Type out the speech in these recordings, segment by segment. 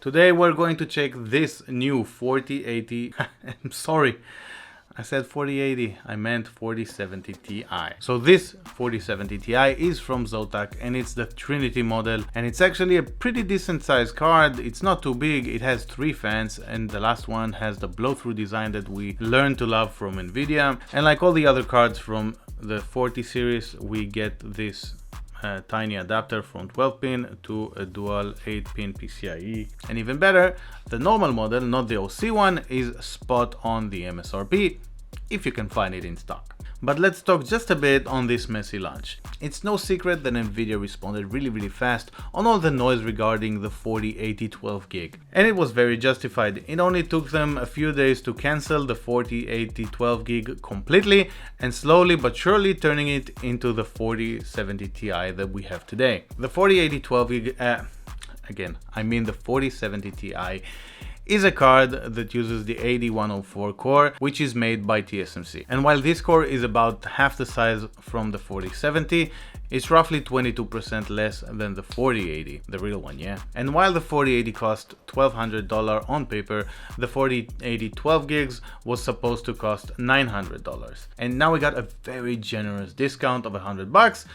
Today we're going to check this new 4080, I'm sorry, I said 4080, I meant 4070 Ti. So this 4070 Ti is from Zotac and it's the Trinity model, and it's actually a pretty decent sized card. It's not too big, it has 3 fans, and the last one has the blow-through design that we learned to love from Nvidia. And like all the other cards from the 40 series, we get this tiny adapter from 12-pin to a dual 8-pin PCIe. And even better, the normal model, not the OC one, is spot on the MSRP, if you can find it in stock. But let's talk just a bit on this messy launch. It's no secret that Nvidia responded really fast on all the noise regarding the 4080 12GB. And it was very justified. It only took them a few days to cancel the 4080 12GB completely and slowly but surely turning it into the 4070 Ti that we have today. The 4080 12GB, again, I mean the 4070 Ti, is a card that uses the 8104 core, which is made by TSMC. And while this core is about half the size from the 4070, it's roughly 22% less than the 4080, the real one, yeah? And while the 4080 cost $1,200 on paper, the 4080 12GB was supposed to cost $900. And now we got a very generous discount of $100,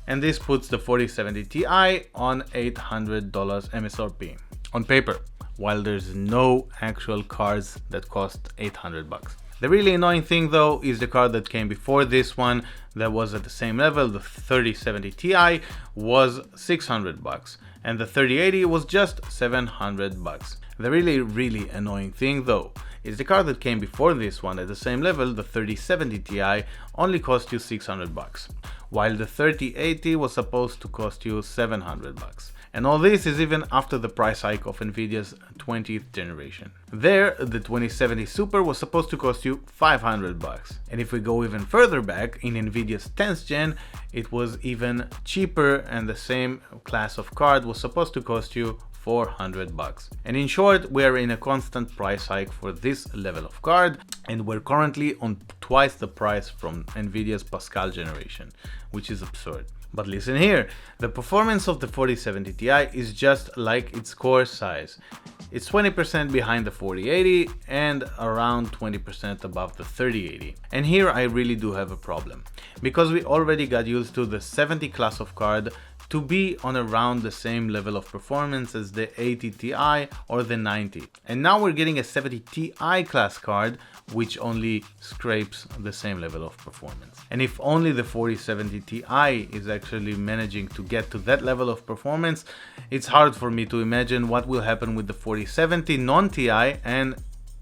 and this puts the 4070 Ti on $800 MSRP on paper, while there's no actual cards that cost $800. The really annoying thing though is the card that came before this one that was at the same level. The 3070 Ti was $600 and the 3080 was just $700. The really annoying thing though is the card that came before this one at the same level, the 3070 Ti, only cost you $600, while the 3080 was supposed to cost you $700. And all this is even after the price hike of Nvidia's 20th generation. There, the 2070 Super was supposed to cost you $500. And if we go even further back, in Nvidia's 10th gen, it was even cheaper, and the same class of card was supposed to cost you $400. And in short, we are in a constant price hike for this level of card, and we're currently on twice the price from Nvidia's Pascal generation, which is absurd. But listen here, the performance of the 4070 Ti is just like its core size. It's 20% behind the 4080 and around 20% above the 3080. And here I really do have a problem, because we already got used to the 70 class of card to be on around the same level of performance as the 80 Ti or the 90. And now we're getting a 70 Ti class card which only scrapes the same level of performance. And if only the 4070 Ti is actually managing to get to that level of performance, it's hard for me to imagine what will happen with the 4070 non-Ti, and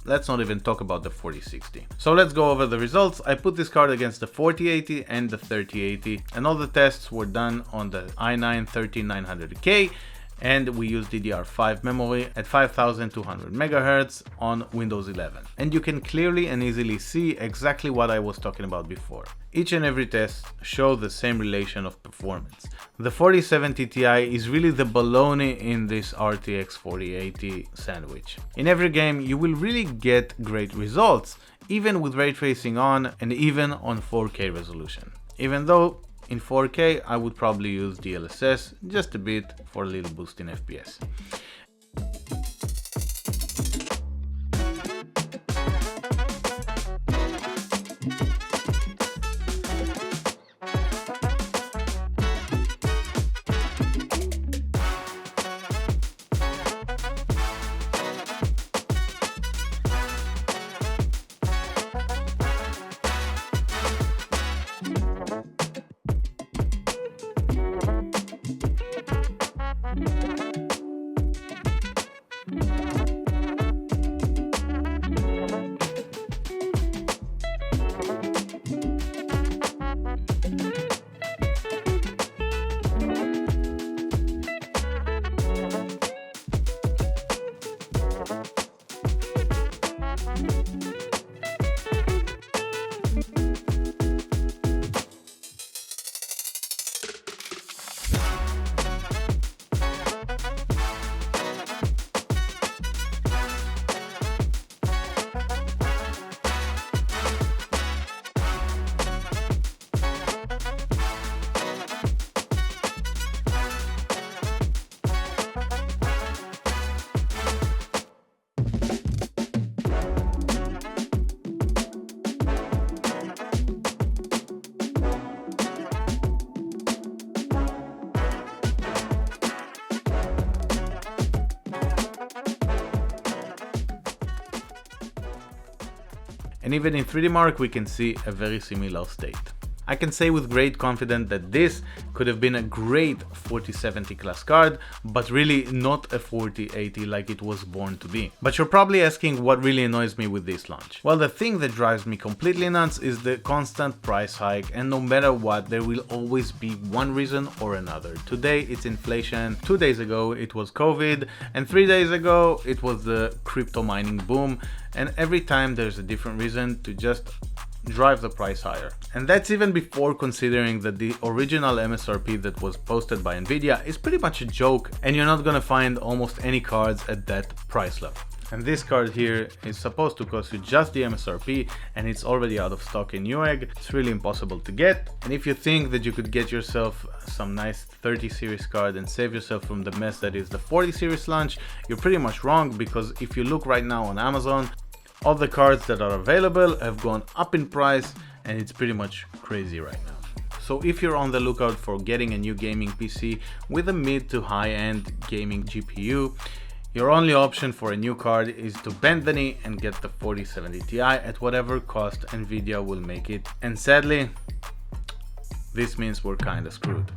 let's not even talk about the 4060. So let's go over the results. I put this card against the 4080 and the 3080, and all the tests were done on the i9-13900K, and we use DDR5 memory at 5200 MHz on Windows 11. And you can clearly and easily see exactly what I was talking about before. Each and every test show the same relation of performance. The 4070 Ti is really the baloney in this RTX 4080 sandwich. In every game you will really get great results, even with ray tracing on and even on 4K resolution. Even though in 4K I would probably use DLSS just a bit for a little boost in FPS. And even in 3D Mark we can see a very similar state. I can say with great confidence that this could have been a great 4070 class card, but really not a 4080 like it was born to be. But you're probably asking what really annoys me with this launch. Well, the thing that drives me completely nuts is the constant price hike, and no matter what, there will always be one reason or another. Today it's inflation, 2 days ago it was COVID, and 3 days ago it was the crypto mining boom, and every time there's a different reason to just drive the price higher. And that's even before considering that the original MSRP that was posted by Nvidia is pretty much a joke, and you're not gonna find almost any cards at that price level. And this card here is supposed to cost you just the MSRP, and it's already out of stock in Newegg. It's really impossible to get. And if you think that you could get yourself some nice 30 series card and save yourself from the mess that is the 40 series launch, you're pretty much wrong, because if you look right now on Amazon, all the cards that are available have gone up in price, and it's pretty much crazy right now. So if you're on the lookout for getting a new gaming PC with a mid to high-end gaming GPU, your only option for a new card is to bend the knee and get the 4070 Ti at whatever cost Nvidia will make it. And sadly, this means we're kinda screwed.